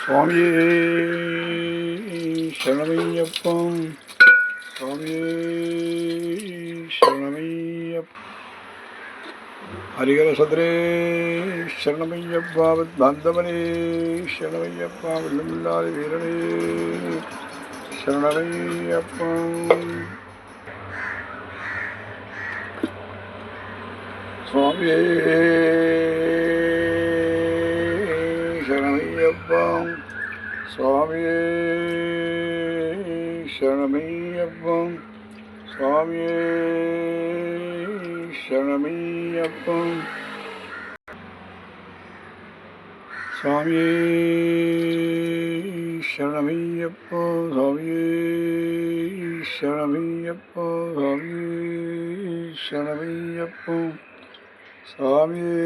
சுவாமியே சரணமையப்பம். சுவாமியே சரணமையப்பம். ஹரிகர சதுரே சரணமையப்பா. பாந்தவனே சரணமையப்பா. வெள்ளமில்லாத வீரனே சரணமையப்பம். சுவாமியே சரணமையப்பம். சுவாமியே சரணமையப்பம். சுவாமியே சரணமையப்பம். சுவாமியே சரணமையப்போ. சுவாமியே சரணமையப்போ. சுவாமியே சரணமையப்போ. சுவாமியே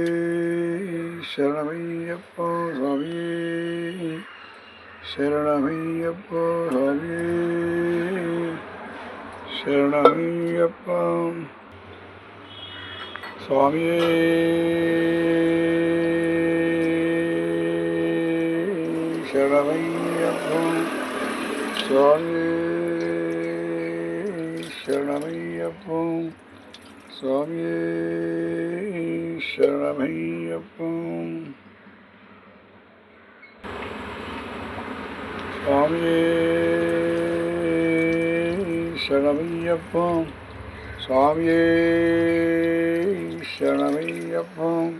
சரணமையப்போ. சுவாமியே சரணமையப்போ. சுவாமியே சரணமையப்பம். சுவாமியே சரணமையப்பம். சுவாமியே சரணமையப்பம். சுவாமியே சரணமையப்பம். சுவாமியே சரணமையப்பம். சுவாமியே சரணமையப்பம். சுவாமியே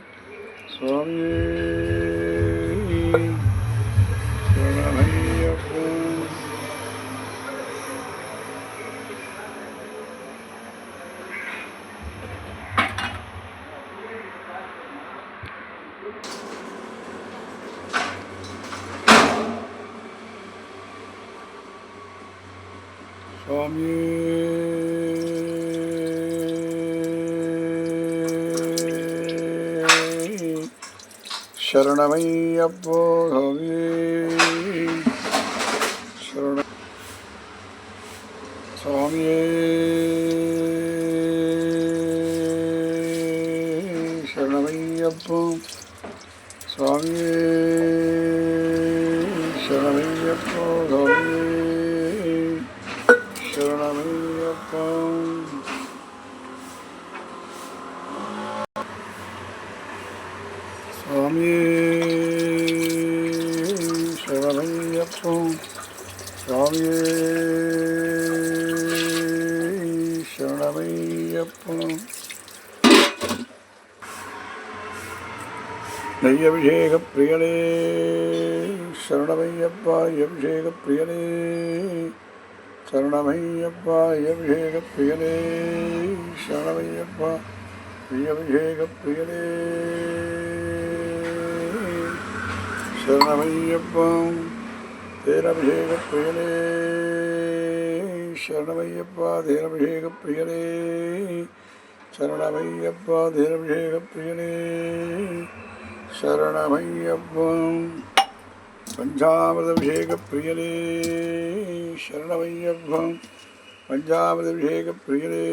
சரணமையப்பம். சுவாமியே சரணமையப்போ. சுவாமியே சரண. சுவாமியே சரணமையப்போ. சுவாமியே சரணமையப்போ. சுவாமியே சரணமையப்பம். சுவாமியே சரணமையப்பம். சுவாமியே சரணமையப்பம். நெய்யபிஷேக பிரியனே சரணமையப்பா. அபிஷேக பிரியனே சரணமையப்பா. அபிஷேக பிரியனே சரணமையப்பா. அபிஷேக பிரியனே சரணமையப்பம். தேனபிஷேக பிரியனே சரணமையப்பா. தேனபிஷேக பிரியனே சரணமையப்பா. தேனபிஷேக பிரியனே சரணமையப்பம். பஞ்சாமிரதபிஷேக பிரியனே சரணமையப்பம். பஞ்சாமிரதபிஷேக பிரியனே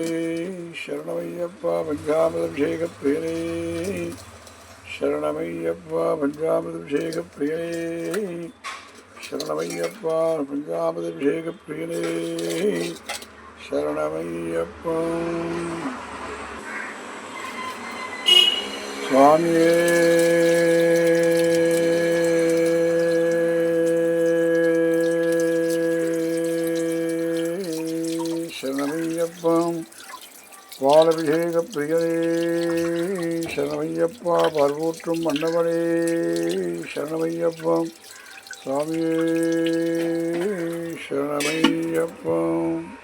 சரணமையப்பா. பஞ்சாமிரதபிஷேக பிரியனே சரணமையப்பா. பஞ்சாமிரதபிஷேக பிரியனே சரணமையப்பா. பஞ்சாமிரதபிஷேக பிரியனே சரணமையப்பம். சுவாமியே சரணமையப்பம். பாலபிஷேக பிரியனே சரணமையப்பா. பர்வூற்றும் மன்னவனே சரணமையப்பம். சுவாமியே சரணமையப்பம்.